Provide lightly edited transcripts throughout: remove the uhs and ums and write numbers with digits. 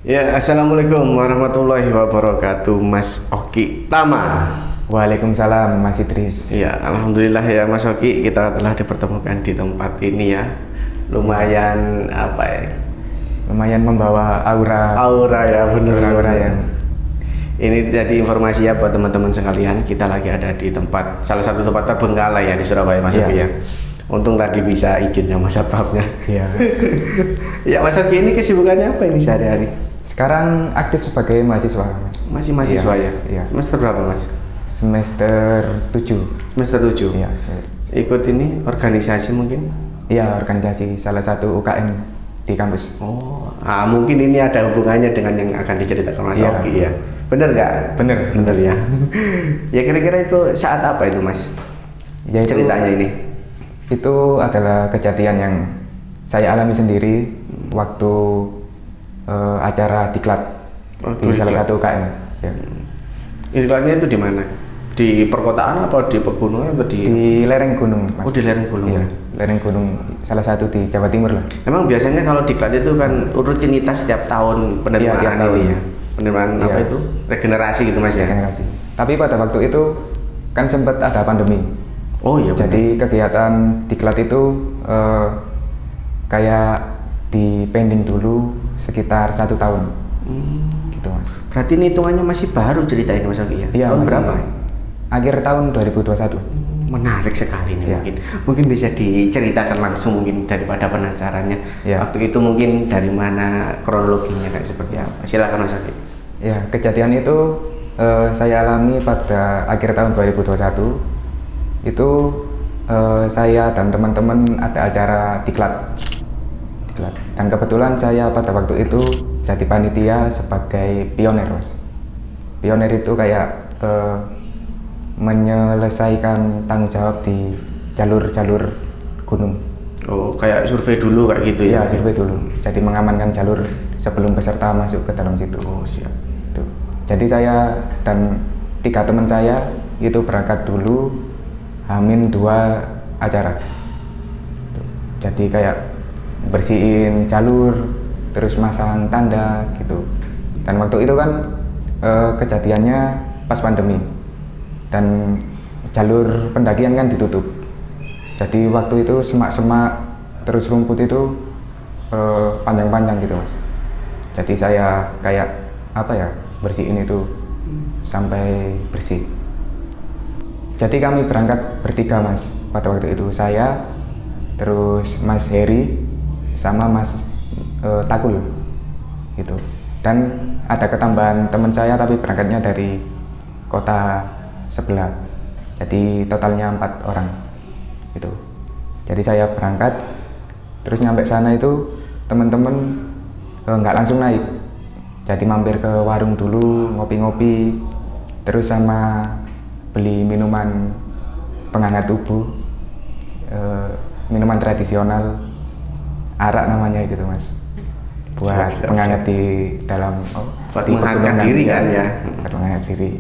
Ya, assalamualaikum warahmatullahi wabarakatuh, Mas Oki Tama. Waalaikumsalam Mas Idris. Ya, alhamdulillah ya Mas Oki, kita telah dipertemukan di tempat ini ya. Lumayan apa ya? Lumayan membawa aura. Aura ya, bener. Aura yang. Ini jadi informasi ya buat teman-teman sekalian. Kita lagi ada di salah satu tempat terbengkalai ya di Surabaya, Mas Oki ya. Untung tadi bisa izin sama satpamnya. Iya. Ya, Mas Oki, ini kesibukannya apa ini sehari-hari? Sekarang aktif sebagai mahasiswa. Masih mahasiswa ya? Iya. Semester berapa, Mas? Semester 7. Semester 7? Iya. Ikut ini organisasi mungkin? Iya, organisasi salah satu UKM di kampus. Oh, mungkin ini ada hubungannya dengan yang akan diceritakan Mas Oki ya? Bener nggak? Bener. Bener ya? Ya, kira-kira itu saat apa itu, Mas? Ya, ceritanya ini? Itu adalah kejadian yang saya alami sendiri waktu acara diklat di salah satu UKM. Ya. Diklatnya itu di mana? Di perkotaan atau di pegunungan atau di lereng gunung, Mas. Oh, di lereng gunung. Iya, lereng gunung salah satu di Jawa Timur lah. Emang biasanya kalau diklat itu kan rutinitas setiap tahun penerimaan tiap tahun. ini ya? Penerimaan apa itu? Regenerasi gitu, Mas ya? Regenerasi. Tapi pada waktu itu kan sempat ada pandemi. Oh iya. Jadi kegiatan diklat itu kayak di pending dulu sekitar 1 tahun. Gitu, Mas. Berarti ini hitungannya masih baru cerita ini, Mas Oki ya? Iya, tahun berapa? Akhir tahun 2021. Menarik sekali nih. Ya. Mungkin bisa diceritakan langsung mungkin daripada penasarannya. Ya. Waktu itu mungkin dari mana, kronologinya kayak seperti apa? Silakan, Mas Oki. Ya, kejadian itu saya alami pada akhir tahun 2021. Itu saya dan teman-teman ada acara diklat. Dan kebetulan saya pada waktu itu jadi panitia sebagai pionir, Mas. Pionir itu kayak menyelesaikan tanggung jawab di jalur-jalur gunung. Oh, kayak survei dulu kayak gitu ya? Iya, survei dulu. Jadi mengamankan jalur sebelum peserta masuk ke dalam situ. Oh, siap. Tuh. Jadi saya dan 3 teman saya itu berangkat dulu H-2 acara. Tuh. Jadi kayak bersihin jalur, terus masang tanda gitu. Dan waktu itu kan kejadiannya pas pandemi dan jalur pendakian kan ditutup. Jadi waktu itu semak-semak terus rumput itu panjang-panjang gitu, Mas. Jadi saya kayak apa ya, bersihin itu sampai bersih. Jadi kami berangkat bertiga, Mas. Pada waktu itu saya, terus Mas Heri, sama Mas Takul gitu. Dan ada ketambahan teman saya tapi berangkatnya dari kota sebelah. Jadi totalnya 4 orang gitu. Jadi saya berangkat, terus nyampe sana itu teman-teman nggak langsung naik. Jadi mampir ke warung dulu, ngopi-ngopi, terus sama beli minuman penghangat tubuh, minuman tradisional, arak namanya gitu, Mas, buat menghangat di dalam buat menghangatkan diri kan ya? Buat menghangat diri.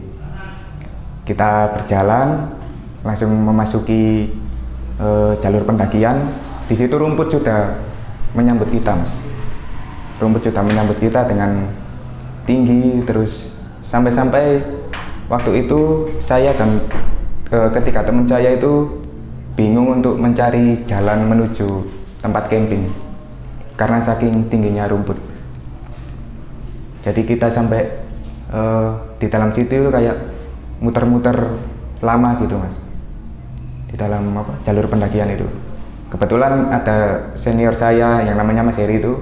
Kita berjalan langsung memasuki jalur pendakian. Di situ rumput sudah menyambut kita, Mas. Rumput sudah menyambut kita dengan tinggi, terus sampai-sampai waktu itu saya dan ketiga teman saya itu bingung untuk mencari jalan menuju tempat camping karena saking tingginya rumput. Jadi kita sampai di dalam situ kayak muter-muter lama gitu, Mas, di dalam jalur pendakian itu. Kebetulan ada senior saya yang namanya Mas Heri itu,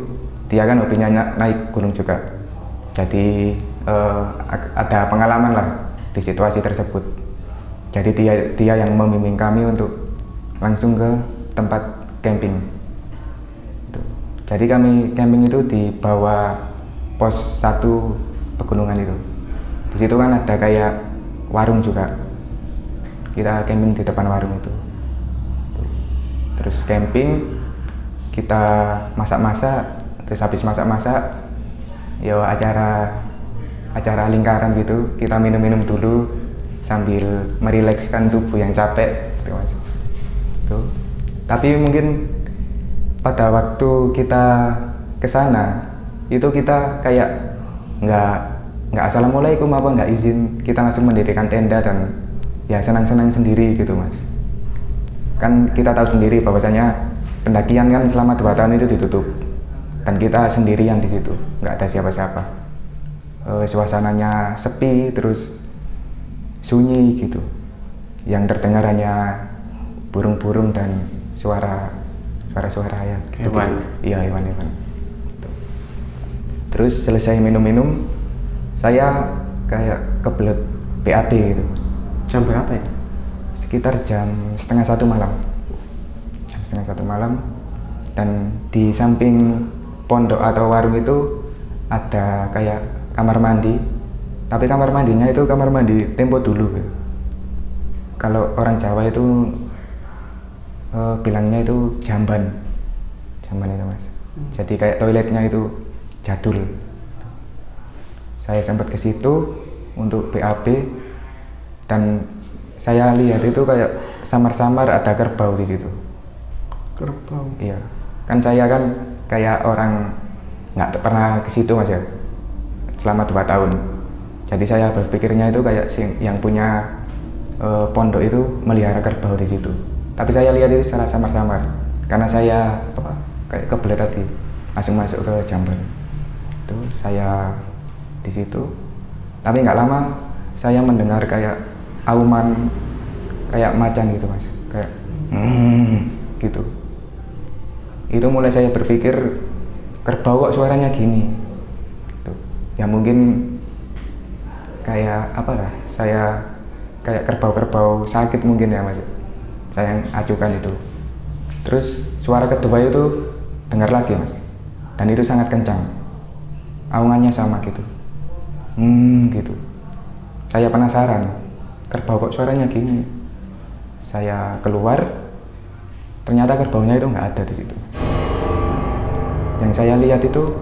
dia kan hobinya naik gunung juga. Jadi ada pengalaman lah di situasi tersebut. Jadi dia yang membimbing kami untuk langsung ke tempat camping. Jadi kami camping itu di bawah pos 1 pegunungan itu. Di situ kan ada kayak warung juga. Kita camping di depan warung itu. Terus camping, kita masak-masak, terus habis masak-masak, ya acara lingkaran gitu, kita minum-minum dulu sambil merilekskan tubuh yang capek, gitu, Mas. Tuh. Tapi mungkin pada waktu kita ke sana itu kita kayak nggak assalamualaikum apa nggak izin, kita langsung mendirikan tenda dan ya senang-senang sendiri gitu mas. Kan kita tahu sendiri bahwasanya pendakian kan selama 2 tahun itu ditutup dan kita sendirian di situ, nggak ada siapa-siapa. Suasananya sepi terus sunyi gitu, yang terdengar hanya burung-burung dan suara ayam. Hewan. Iya, hewan. Terus selesai minum-minum, saya kayak kebelet BAB gitu. Jam berapa ya? Sekitar jam 12:30 malam. Jam 12:30 malam, dan di samping pondok atau warung itu ada kayak kamar mandi. Tapi kamar mandinya itu kamar mandi tempo dulu gitu. Kalau orang Jawa itu bilangnya itu jamban itu mas. Jadi kayak toiletnya itu jadul. Saya sempat ke situ untuk BAB dan saya lihat itu kayak samar-samar ada kerbau di situ. Kerbau? Iya, kan saya kan kayak orang nggak pernah ke situ mas ya, selama 2 tahun. Jadi saya berpikirnya itu kayak yang punya pondok itu melihara kerbau di situ. Tapi saya lihat itu secara samar-samar karena saya kayak kebelet tadi langsung masuk ke jamban. Itu saya di situ, tapi nggak lama saya mendengar kayak auman kayak macan gitu mas, kayak gitu. Itu mulai saya berpikir kerbau kok suaranya gini. Tuh. Ya mungkin kayak apa lah, saya kayak kerbau sakit mungkin ya mas. Saya acukan itu. Terus suara kedua itu dengar lagi mas, dan itu sangat kencang. Aungannya sama gitu. Gitu. Saya penasaran, kerbau kok suaranya gini. Saya keluar, ternyata kerbaunya itu nggak ada di situ. Yang saya lihat itu,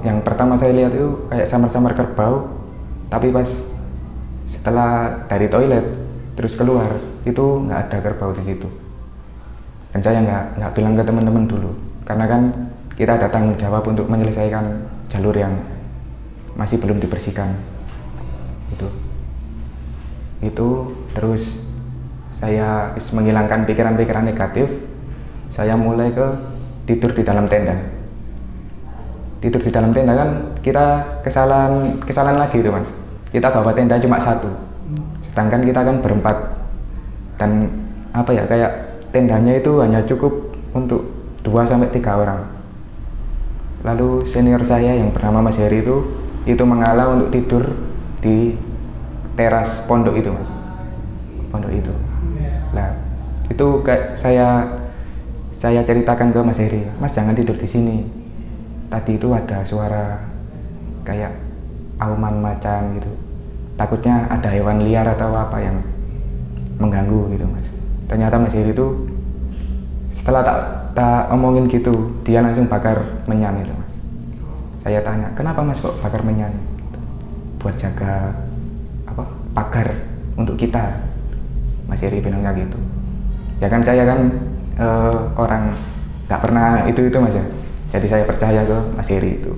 yang pertama saya lihat itu kayak samar-samar kerbau, tapi pas setelah dari toilet terus keluar itu nggak ada kerbau di situ. Dan saya nggak bilang ke teman-teman dulu, karena kan kita ada tanggung jawab untuk menyelesaikan jalur yang masih belum dibersihkan. Itu terus saya menghilangkan pikiran-pikiran negatif. Saya mulai ke tidur di dalam tenda. Tidur di dalam tenda kan kita kesalahan lagi itu mas. Kita bawa tenda cuma 1, sedangkan kita kan berempat, dan apa ya, kayak tendanya itu hanya cukup untuk 2-3 orang. Lalu senior saya yang bernama Mas Heri itu mengalah untuk tidur di teras pondok itu mas. Pondok itu. Nah itu kayak saya ceritakan ke Mas Heri, mas jangan tidur di sini. Tadi itu ada suara kayak auman macan gitu. Takutnya ada hewan liar atau apa yang mengganggu gitu mas. Ternyata Mas Heri itu setelah tak omongin gitu, dia langsung bakar menyan itu mas. Saya tanya, kenapa mas kok bakar menyan? Buat jaga pagar untuk kita. Mas Heri bilangnya gitu. Ya kan saya kan orang nggak pernah itu mas ya. Jadi saya percaya ke Mas Heri itu.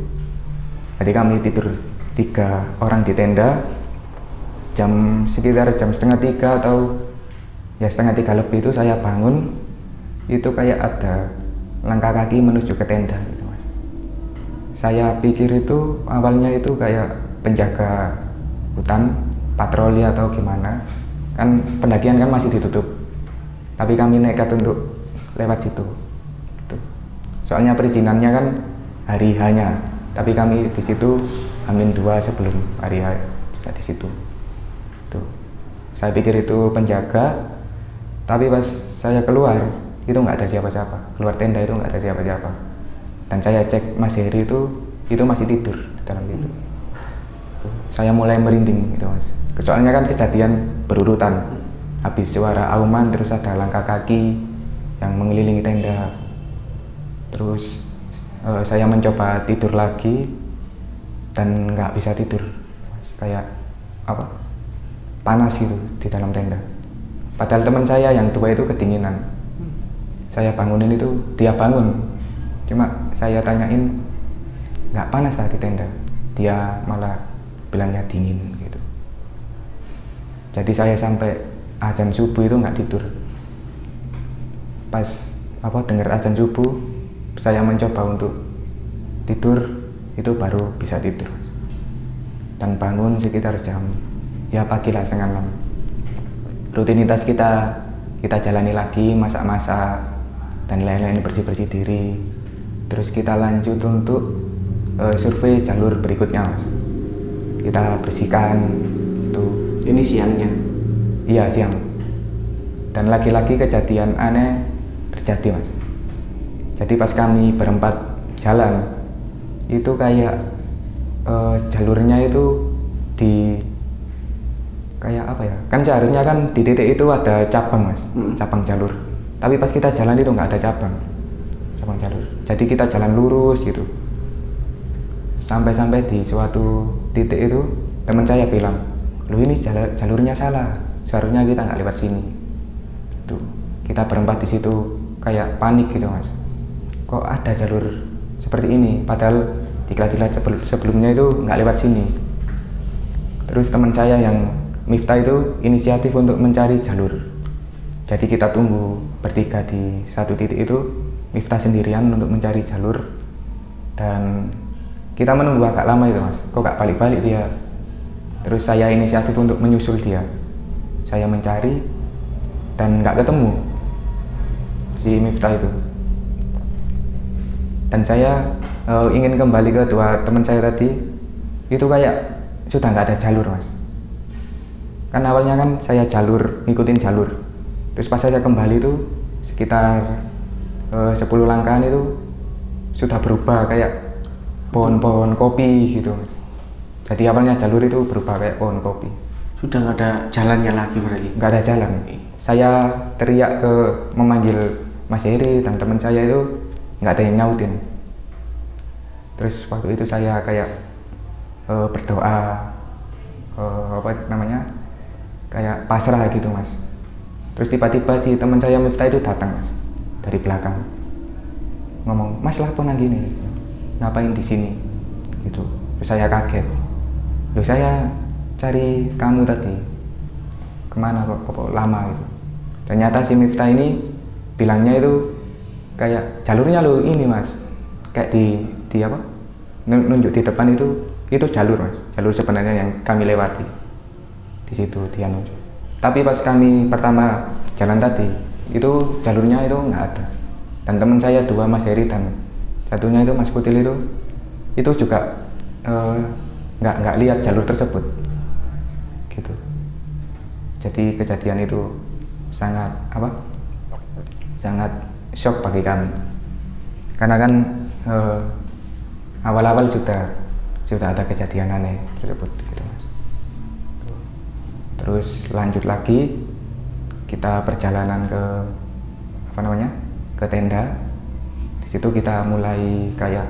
Jadi kami tidur 3 orang di tenda. Sekitar jam 2:30 atau ya 2:30 lebih itu saya bangun. Itu kayak ada langkah kaki menuju ke tenda gitu mas. Saya pikir itu awalnya itu kayak penjaga hutan, patroli atau gimana. Kan pendakian kan masih ditutup, tapi kami nekat untuk lewat situ gitu. Soalnya perizinannya kan hari H-nya, tapi kami di situ H-2 sebelum hari H di situ. Tuh. Saya pikir itu penjaga, tapi pas saya keluar itu nggak ada siapa-siapa. Keluar tenda itu nggak ada siapa-siapa. Dan saya cek Mas Heri itu masih tidur di dalam itu. Saya mulai merinding gitu mas. Soalnya kan kejadian berurutan. Habis suara auman terus ada langkah kaki yang mengelilingi tenda. Terus saya mencoba tidur lagi dan nggak bisa tidur. Kayak panas gitu di dalam tenda. Padahal teman saya yang tua itu kedinginan. Saya bangunin itu, dia bangun. Cuma saya tanyain, nggak panas lah di tenda? dia malah bilangnya dingin gitu. Jadi saya sampai azan subuh itu nggak tidur. Pas dengar azan subuh, saya mencoba untuk tidur, itu baru bisa tidur. Dan bangun sekitar jam pagi lah, 5:30. Rutinitas kita jalani lagi, masak-masak dan lain-lain, bersih-bersih diri. Terus kita lanjut untuk survei jalur berikutnya, Mas. Kita bersihkan tuh. Ini siangnya? Iya, siang. Dan lagi-lagi kejadian aneh terjadi, Mas. Jadi pas kami berempat jalan, itu kayak jalurnya itu kayak apa ya? Kan seharusnya kan di titik itu ada cabang, Mas. Cabang jalur. Tapi pas kita jalan itu nggak ada cabang jalur. Jadi kita jalan lurus gitu. Sampai di suatu titik itu teman saya bilang, "Loh, ini jalurnya salah. Seharusnya kita nggak lewat sini." Tuh, kita berempat di situ kayak panik gitu, Mas. Kok ada jalur seperti ini? Padahal diklat-diklat sebelumnya itu nggak lewat sini. Terus teman saya yang Miftah itu inisiatif untuk mencari jalur. Jadi kita tunggu bertiga di satu titik itu, Miftah sendirian untuk mencari jalur. Dan kita menunggu agak lama itu, Mas. Kok gak balik-balik dia? Terus saya inisiatif untuk menyusul dia. Saya mencari dan gak ketemu si Miftah itu. Dan saya ingin kembali ke dua teman saya tadi. Itu kayak sudah gak ada jalur, Mas. Kan awalnya kan saya ngikutin jalur. Terus pas saya kembali itu sekitar 10 langkahan itu sudah berubah kayak pohon-pohon kopi gitu. Jadi awalnya jalur itu berubah kayak pohon kopi. Sudah nggak ada jalannya lagi berarti? Nggak ada jalan. Saya teriak memanggil Mas Heri dan teman saya itu nggak ada yang nyautin. Terus waktu itu saya kayak berdoa, kayak pasrah gitu, Mas. Terus tiba-tiba si teman saya Miftah itu datang, Mas, dari belakang. Ngomong, "Mas, laporan gini. Ngapain di sini?" Gitu. Terus saya kaget. "Loh, saya cari kamu tadi. Kemana kok lama gitu?" Ternyata si Miftah ini bilangnya itu kayak jalurnya lo ini, Mas. Kayak di apa? Nunjuk di depan itu jalur, Mas. Jalur sebenarnya yang kami lewati. Di situ dia nunjuk. Tapi pas kami pertama jalan tadi, itu jalurnya itu nggak ada. Dan teman saya dua, Mas Heri dan satunya itu Mas Kutil itu juga nggak lihat jalur tersebut gitu. Jadi kejadian itu sangat shock bagi kami, karena kan awal-awal sudah ada kejadian aneh tersebut gitu, Mas. Terus lanjut lagi kita perjalanan ke tenda. Di situ kita mulai kayak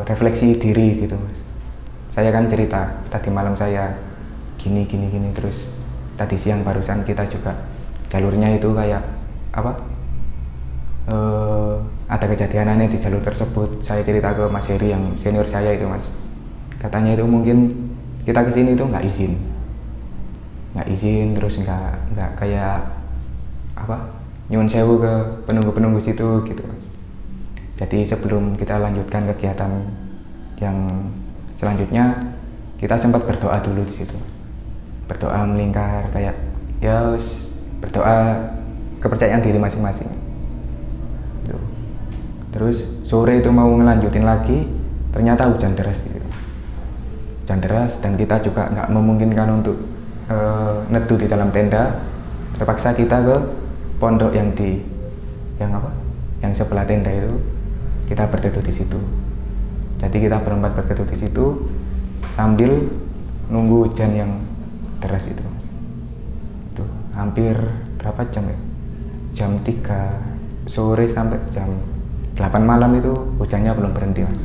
refleksi diri gitu, Mas. Saya kan cerita tadi malam saya gini, terus tadi siang barusan kita juga jalurnya itu kayak ada kejadian aneh di jalur tersebut. Saya cerita ke Mas Heri yang senior saya itu, Mas. Katanya itu mungkin kita kesini itu nggak izin, terus nggak kayak nyuwun sewu ke penunggu situ gitu, Mas. Jadi sebelum kita lanjutkan kegiatan yang selanjutnya, kita sempat berdoa dulu di situ. Berdoa melingkar kayak berdoa kepercayaan diri masing-masing. Gitu. Terus sore itu mau ngelanjutin lagi, ternyata hujan deras gitu. Hujan deras dan kita juga nggak memungkinkan untuk neduh di dalam tenda. Terpaksa kita ke pondok yang sebelah tenda itu, kita berteduh di situ. Jadi kita berempat berteduh di situ sambil nunggu hujan yang deras itu. Itu hampir berapa jam ya? Jam 3 sore sampai jam 8 malam itu hujannya belum berhenti, Mas.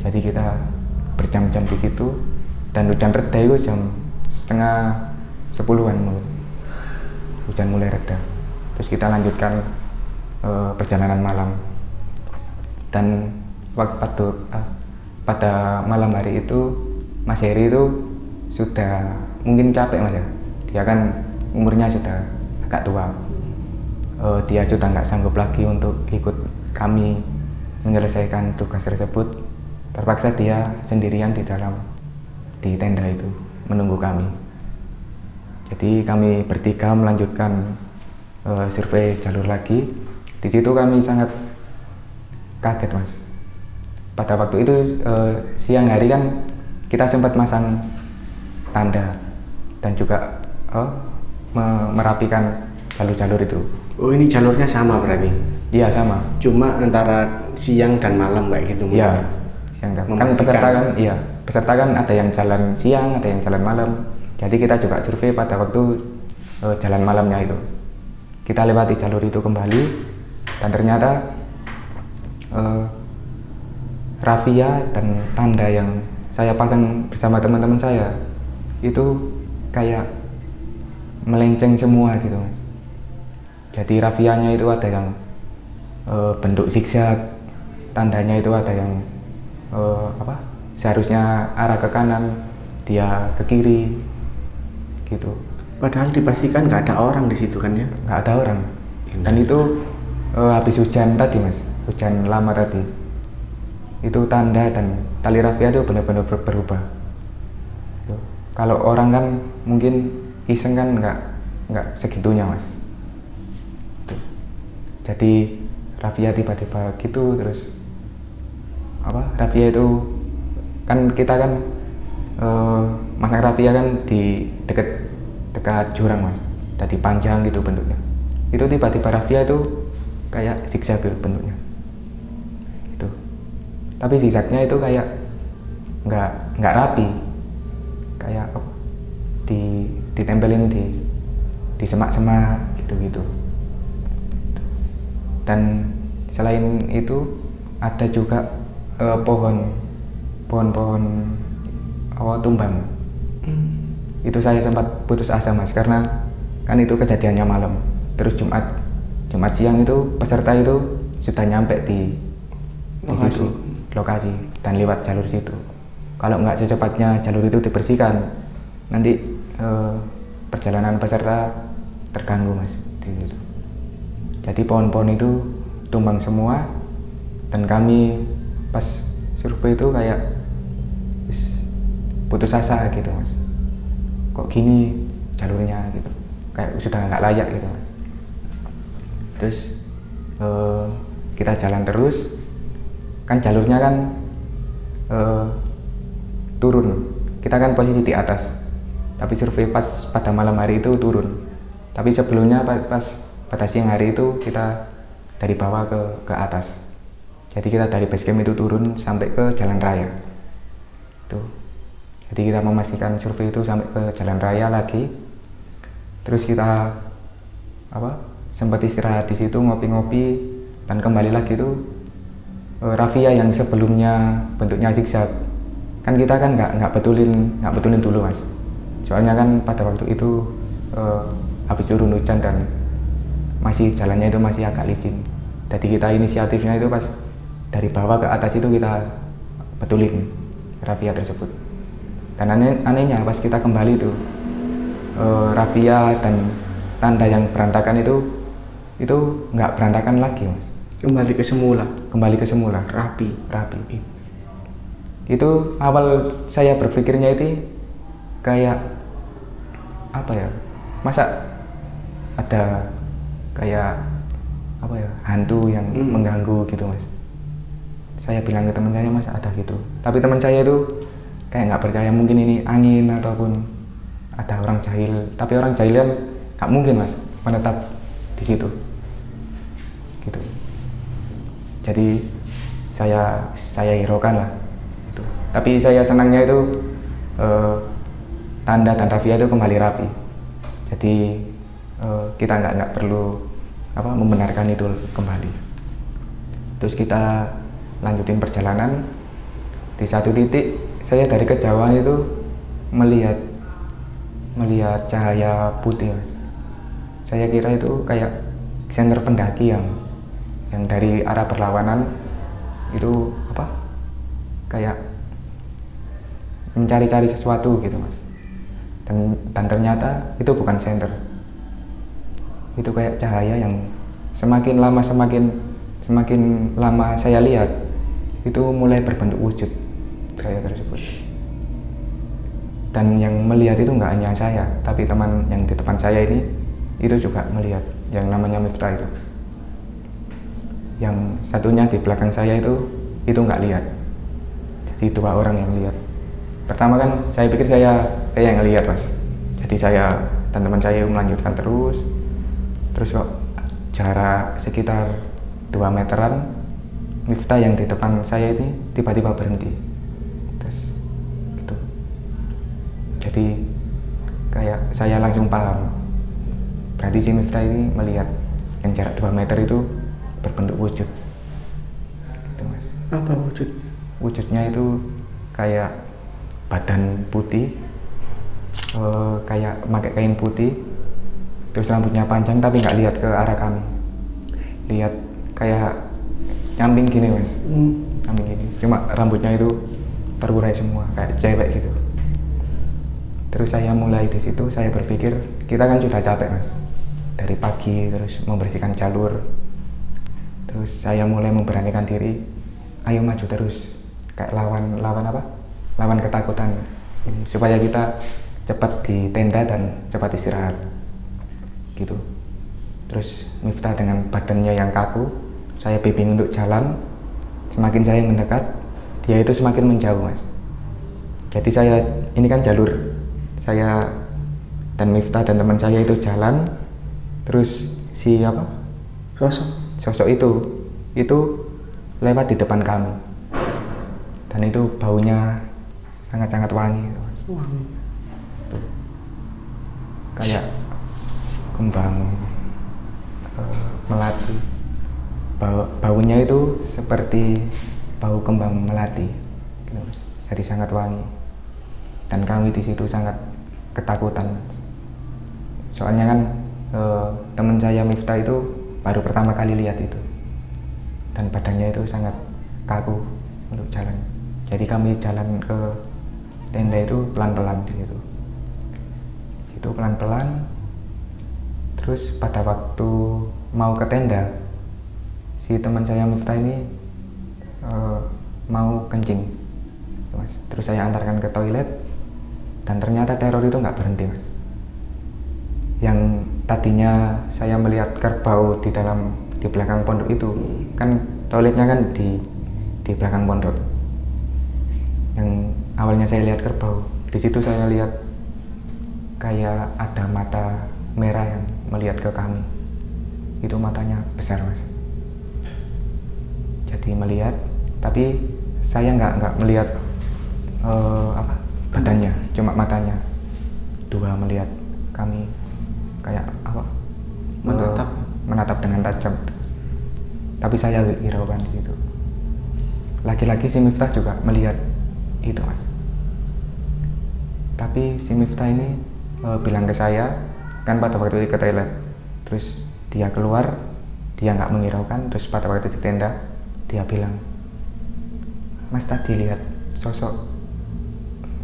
Jadi kita berjam-jam di situ dan hujan reda itu jam 9:30-an hujan mulai reda. Terus kita lanjutkan perjalanan malam. Dan pada malam hari itu Mas Heri itu sudah mungkin capek Mas ya. Dia kan umurnya sudah agak tua. Dia sudah nggak sanggup lagi untuk ikut kami menyelesaikan tugas tersebut. Terpaksa dia sendirian di tenda itu menunggu kami. Jadi kami bertiga melanjutkan survei jalur lagi. Di situ kami sangat kaget Mas. Pada waktu itu siang hari kan kita sempat masang tanda dan juga merapikan jalur-jalur itu. Oh, ini jalurnya sama berarti? Iya sama. Cuma antara siang dan malam kayak gitu? Iya, siang dan kan peserta kan ada yang jalan siang, ada yang jalan malam. Jadi kita juga survei pada waktu jalan malamnya itu. Kita lewati jalur itu kembali dan ternyata rafia dan tanda yang saya pasang bersama teman-teman saya itu kayak melenceng semua gitu Mas. Jadi rafianya itu ada yang bentuk zigzag, tandanya itu ada yang seharusnya arah ke kanan, dia ke kiri gitu. Padahal dipastikan nggak ada orang di situ kan ya? Nggak ada orang. Dan itu habis hujan tadi Mas, hujan lama tadi. Itu tanda dan tali rafia itu benar-benar berubah. Kalau orang kan mungkin iseng kan nggak segitunya Mas. Jadi rafia tiba-tiba gitu terus rafia itu kan kita kan masang rafia kan di dekat jurang Mas. Jadi panjang gitu bentuknya. Itu tiba-tiba rafia itu kayak zigzag bentuknya. Itu. Tapi zigzagnya itu kayak nggak rapi. Kayak ditempelin di semak-semak gitu. Dan selain itu ada juga pohon-pohon tumbang. Itu saya sempat putus asa Mas karena kan itu kejadiannya malam. Terus Jumat siang itu peserta itu sudah nyampe di situ lokasi dan lewat jalur situ. Kalau nggak secepatnya jalur itu dibersihkan, nanti perjalanan peserta terganggu Mas di situ. Jadi pohon-pohon itu tumbang semua dan kami pas survei itu kayak putus asa gitu Mas. Kok gini jalurnya gitu, kayak sudah nggak layak gitu Mas. Terus kita jalan terus, kan jalurnya kan turun. Kita kan posisi di atas, tapi survei pas pada malam hari itu turun. Tapi sebelumnya pas pada siang hari itu kita dari bawah ke atas. Jadi kita dari base camp itu turun sampai ke jalan raya. Tuh. Jadi kita memastikan survei itu sampai ke jalan raya lagi. Terus kita sempat istirahat di situ ngopi-ngopi dan kembali lagi tuh rafia yang sebelumnya bentuknya zigzag. Kan kita kan nggak betulin dulu Mas. Soalnya kan pada waktu itu habis turun hujan dan jalannya itu masih agak licin. Jadi kita inisiatifnya itu pas dari bawah ke atas itu kita betulin rafia tersebut. Dan anehnya pas kita kembali itu rafia dan tanda yang berantakan itu nggak berantakan lagi Mas. Kembali ke semula. Rapi. Itu awal saya berpikirnya itu kayak masa ada kayak hantu yang mengganggu gitu Mas. Saya bilang ke teman saya Mas ada gitu, tapi teman saya itu kayak nggak percaya, mungkin ini angin ataupun ada orang jahil. Tapi orang jahil kan nggak mungkin Mas menetap di situ gitu. Jadi saya hiraukan lah gitu. Tapi saya senangnya itu tanda dan rafia itu kembali rapi. Jadi kita nggak perlu membenarkan itu kembali. Terus kita lanjutin perjalanan. Di satu titik saya dari kejauhan itu melihat cahaya putih. Saya kira itu kayak senter pendaki yang dari arah berlawanan itu kayak mencari-cari sesuatu gitu mas. Dan ternyata itu bukan senter, itu kayak cahaya yang semakin lama saya lihat itu mulai berbentuk wujud cahaya tersebut. Dan yang melihat itu nggak hanya saya, tapi teman yang di depan saya ini itu juga melihat yang namanya Miftah itu. Yang satunya di belakang saya itu nggak lihat. Jadi 2 orang yang lihat. Pertama kan saya pikir saya yang ngelihat mas. Jadi saya dan teman saya melanjutkan terus kok jarak sekitar 2 meteran, Miftah yang di depan saya ini tiba-tiba berhenti. Terus gitu. Jadi kayak saya langsung paham, berarti si Miftah ini melihat yang jarak 2 meter itu berbentuk wujud gitu, mas. Apa wujud? Wujudnya itu kayak badan putih, kayak pakai kain putih, terus rambutnya panjang tapi nggak lihat ke arah kami, lihat kayak nyamping gini mas. Nyamping gini, cuma rambutnya itu terurai semua kayak cewek gitu. Terus saya mulai di situ, saya berpikir kita kan sudah capek mas dari pagi, terus membersihkan jalur. Terus saya mulai memberanikan diri, ayo maju terus, kayak lawan ketakutan ini, supaya kita cepat di tenda dan cepat istirahat gitu. Terus Miftah dengan badannya yang kaku, saya bimbing untuk jalan. Semakin saya mendekat, dia itu semakin menjauh mas. Jadi ini kan jalur, saya dan Miftah dan teman saya itu jalan. Terus sosok itu lewat di depan kami, dan itu baunya sangat-sangat wangi. Kayak kembang melati, baunya itu seperti bau kembang melati, jadi sangat wangi. Dan kami di situ sangat ketakutan, soalnya kan teman saya Miftah itu baru pertama kali lihat itu, dan badannya itu sangat kaku untuk jalan. Jadi kami jalan ke tenda itu pelan-pelan di situ. Itu pelan-pelan. Terus pada waktu mau ke tenda, si teman saya Miftah ini mau kencing, mas. Terus saya antarkan ke toilet, dan ternyata teror itu nggak berhenti, mas. Yang tadinya saya melihat kerbau di belakang pondok itu, kan toiletnya kan di belakang pondok. Yang awalnya saya lihat kerbau, di situ saya lihat kayak ada mata merah yang melihat ke kami. Itu matanya besar, mas. Jadi melihat, tapi saya nggak melihat badannya, cuma matanya. 2 melihat kami kayak menatap dengan tajam. Tapi saya hiraukan di situ. Laki-laki si Miftah juga melihat itu, mas. Tapi si Miftah ini bilang ke saya, kan pada waktu itu ke toilet, terus dia keluar, dia nggak menghiraukan. Terus pada waktu di tenda, dia bilang, mas tadi lihat sosok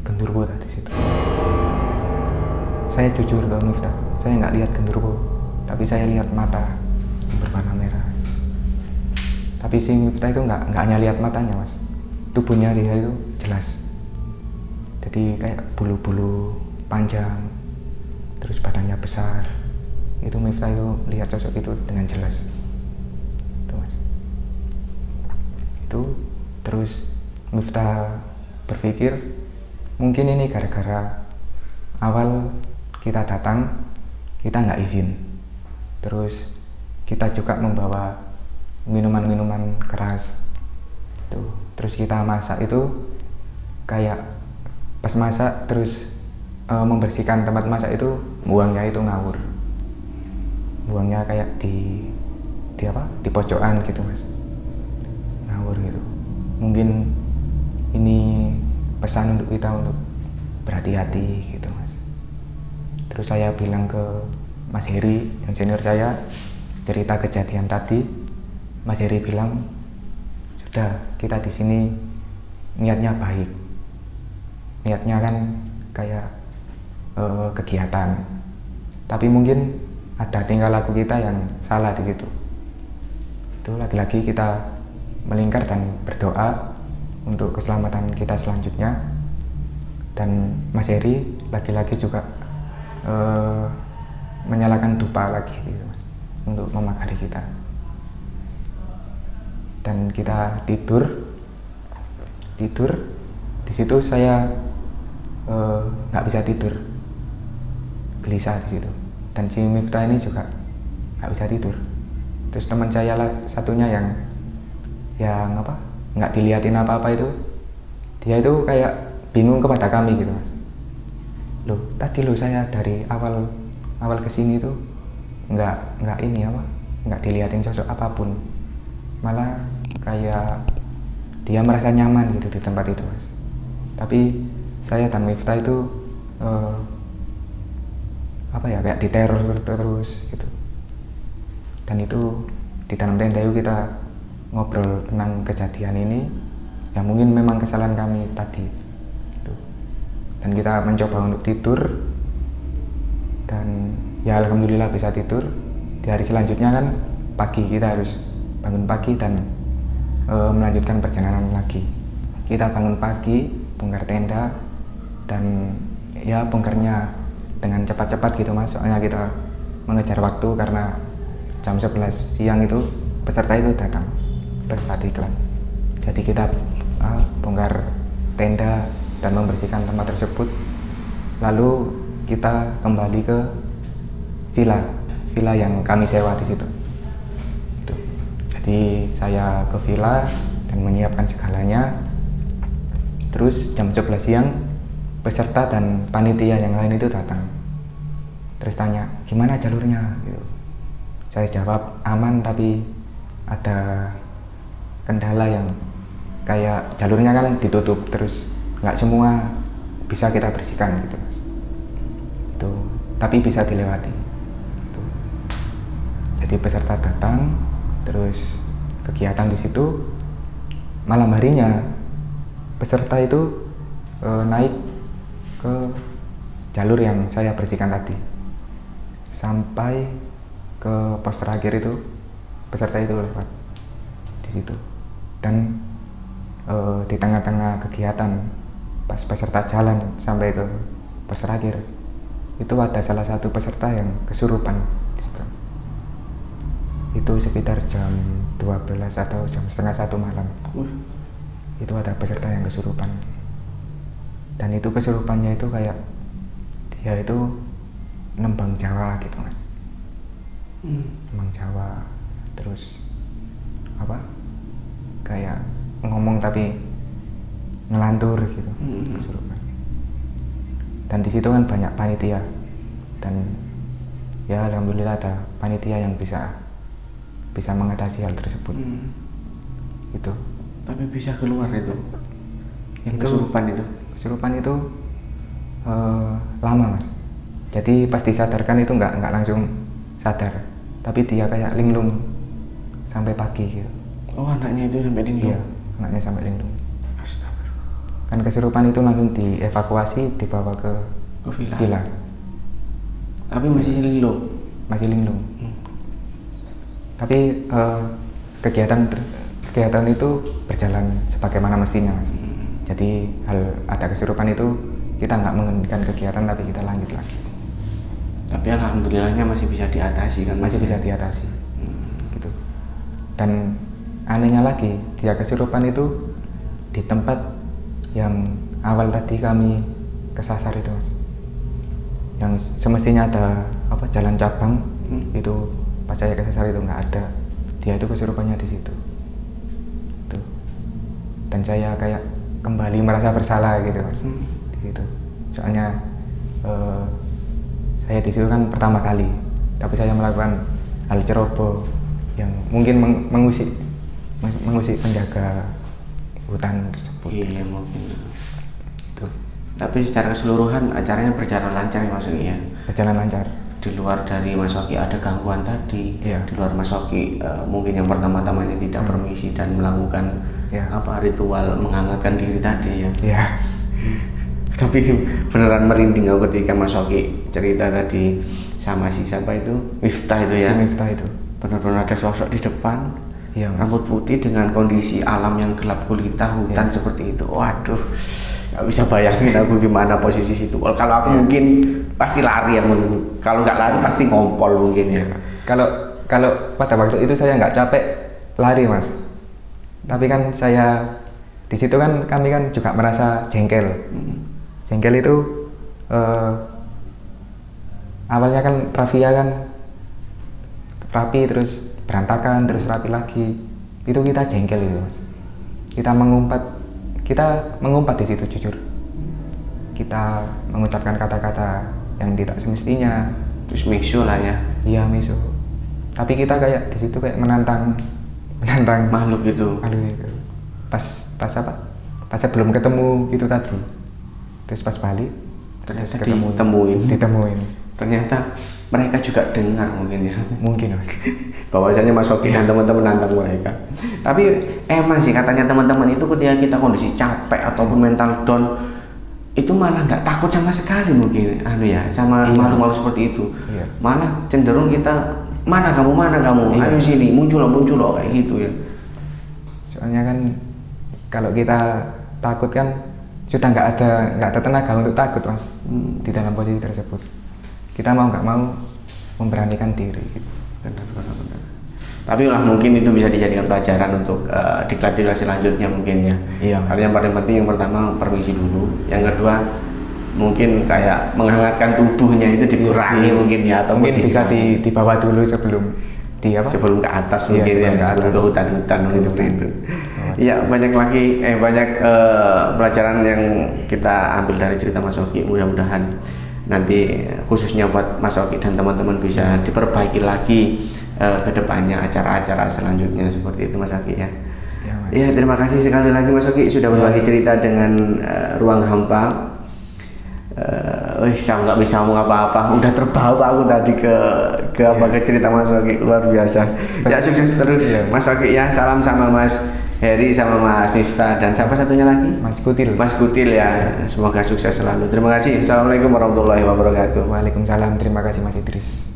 genderuwo tadi situ. Saya jujur ke Miftah, saya nggak lihat genderuwo, tapi saya lihat mata yang berwarna merah. Tapi si Miftah itu nggak hanya lihat matanya, mas. Tubuhnya dia itu jelas. Jadi kayak bulu-bulu panjang, terus badannya besar. Itu Miftah itu lihat sosok itu dengan jelas. Itu, mas. Itu terus Miftah berpikir, mungkin ini gara-gara awal kita datang, kita nggak izin. Terus kita juga membawa minuman-minuman keras. Tuh. Terus kita masak itu kayak pas masak terus membersihkan tempat masak itu, buangnya itu ngawur. Buangnya kayak di pojokan gitu, mas. Ngawur gitu. Mungkin ini pesan untuk kita untuk berhati-hati gitu, mas. Terus saya bilang ke Mas Heri yang senior saya, cerita kejadian tadi. Mas Heri bilang, sudah, kita di sini niatnya baik, niatnya kan kayak kegiatan, tapi mungkin ada tingkah laku kita yang salah di situ. Itu lagi-lagi kita melingkar dan berdoa untuk keselamatan kita selanjutnya. Dan Mas Heri lagi-lagi juga menyalakan dupa lagi gitu, Mas, untuk memagari kita. Dan kita tidur di situ. Saya nggak bisa tidur, gelisah di situ. Dan si Miftah ini juga nggak bisa tidur. Terus teman saya satunya yang apa, nggak dilihatin apa-apa itu, dia itu kayak bingung kepada kami gitu, Mas. Loh, tadi lo saya dari awal kesini tuh nggak ini apa, nggak dilihatin sosok apapun, malah kayak dia merasa nyaman gitu di tempat itu, Mas. Tapi saya dan Miftah itu apa ya, kayak diteror terus gitu. Dan itu di dalam tenda itu kita ngobrol tentang kejadian ini, ya mungkin memang kesalahan kami tadi gitu. Dan kita mencoba untuk tidur, dan ya alhamdulillah bisa tidur. Di hari selanjutnya kan pagi, kita harus bangun pagi dan melanjutkan perjalanan lagi. Kita bangun pagi, bongkar tenda, dan ya bongkarnya dengan cepat-cepat gitu, Mas. Soalnya kita mengejar waktu karena jam 11 siang itu peserta itu datang, peserta iklan. Jadi kita bongkar tenda dan membersihkan tempat tersebut. Lalu kita kembali ke villa yang kami sewa di situ. Gitu. Jadi saya ke villa dan menyiapkan segalanya. Terus jam 11 siang peserta dan panitia yang lain itu datang. Terus tanya, gimana jalurnya? Gitu. Saya jawab aman, tapi ada kendala yang kayak jalurnya kan ditutup, terus nggak semua bisa kita bersihkan gitu, Mas. Itu, tapi bisa dilewati. Itu. Jadi peserta datang, terus kegiatan di situ. Malam harinya peserta itu naik ke jalur yang saya bersihkan tadi, sampai ke pos terakhir itu peserta itu lewat di situ. Dan di tengah-tengah kegiatan pas peserta jalan sampai ke pos terakhir itu ada salah satu peserta yang kesurupan di situ. Itu sekitar jam 12 atau jam setengah 1 malam. Itu ada peserta yang kesurupan. Dan itu kesurupannya itu kayak dia itu nembang Jawa gitu, Mas. Nembang Jawa, terus apa, kayak ngomong tapi ngelantur gitu, kesurupan. Dan di situ kan banyak panitia, dan ya alhamdulillah ada panitia yang bisa mengatasi hal tersebut. Itu. Tapi bisa keluar itu? Yang itu, kesurupan itu? Kesurupan itu lama, Mas. Jadi pas disadarkan itu nggak langsung sadar, tapi dia kayak linglung sampai pagi gitu. Oh, anaknya itu sampai linglung? Iya, anaknya sampai linglung. Astagfirullah. Kan kesurupan itu langsung dievakuasi, dibawa ke villa. Tapi masih linglung? Masih linglung. Tapi kegiatan itu berjalan sebagaimana mestinya, Mas. Jadi ada kesurupan itu kita nggak menghentikan kegiatan, tapi kita lanjut lagi. Tapi alhamdulillahnya masih bisa diatasi kan? Masih bisa diatasi. Gitu. Dan anehnya lagi, dia kesurupan itu di tempat yang awal tadi kami kesasar itu, Mas. Yang semestinya ada jalan cabang, itu pas saya kesasar itu nggak ada. Dia itu kesurupannya di situ. Tuh. Dan saya kayak kembali merasa bersalah gitu, Mas. Di situ. Soalnya saya di situ kan pertama kali, tapi saya melakukan hal ceroboh yang mungkin mengusik penjaga hutan tersebut. Iya, mungkin. Tuh. Tapi secara keseluruhan acaranya berjalan lancar ya, maksudnya ya? Berjalan lancar. Di luar dari Mas Waki ada gangguan tadi. Iya. Di luar Mas Waki mungkin yang pertama-tamanya tidak permisi dan melakukan ritual menghangatkan diri tadi ya. Iya. Tapi beneran merinding aku ketika Mas Oki cerita tadi sama si siapa itu, Miftah itu ya. Si Miftah itu. Benar-benar ada sosok di depan, Iya, Mas. rambut putih dengan kondisi alam yang gelap gulita, hutan seperti itu. Waduh, nggak bisa bayangin aku gimana posisi situ. Kalau aku mungkin pasti lari ya, kalau nggak lari pasti ngompol mungkin ya. Kalau pada waktu itu saya nggak capek lari, Mas. Tapi kan saya di situ kan kami kan juga merasa jengkel. Jengkel itu awalnya kan rafia kan rapi terus berantakan terus rapi lagi, itu kita jengkel itu, Mas. Kita mengumpat di situ jujur. Kita mengucapkan kata-kata yang tidak semestinya. Terus misu lah ya. Iya, miso. Tapi kita kayak di situ kayak menantang Makhluk itu. Pas sebelum ketemu itu tadi. Terus pas balik Ternyata ditemuin. Ternyata mereka juga dengar mungkin ya. Mungkin, Mas. Bahwasanya Mas Oki dan teman-teman nantang mereka. Tapi emang sih katanya teman-teman itu ketika kita kondisi capek ataupun mental down itu malah nggak takut sama sekali mungkin sama makhluk-makhluk seperti itu. Iya. Malah cenderung kita mana kamu Iya. ayo sini muncul loh kayak gitu ya. Soalnya kan kalau kita takut kan sudah nggak ada tenaga untuk takut, Mas. Di dalam posisi tersebut kita mau nggak mau memberanikan diri gitu. Benar. Tapi lah mungkin itu bisa dijadikan pelajaran untuk diklat-diklat selanjutnya mungkin ya. Iya. Karena yang paling penting yang pertama permisi dulu, yang kedua mungkin kayak menghangatkan tubuhnya itu dikurangi mungkin ya, atau mungkin bisa dibawa dulu sebelum sebelum ke atas Iya, mungkin ya, sebelum ke sebelum atas. ke hutan-hutan mungkin seperti itu. Iya, banyak pelajaran yang kita ambil dari cerita Mas Oki. Mudah-mudahan nanti khususnya buat Mas Oki dan teman-teman bisa diperbaiki lagi ke depannya acara-acara selanjutnya seperti itu, Mas Oki ya. Ya, Mas. Ya, terima kasih sekali lagi Mas Oki sudah berbagi cerita dengan Ruang Hampa. Saya nggak bisa ngomong apa-apa, udah terbawa aku tadi ke cerita Mas Oki, luar biasa. Ya, sukses terus Mas Oki ya. Salam sama Mas Heri sama Mas Miftah dan siapa satunya lagi? Mas Kutil. Mas Kutil ya. Semoga sukses selalu. Terima kasih. Assalamualaikum warahmatullahi wabarakatuh. Waalaikumsalam. Terima kasih, Mas Idris.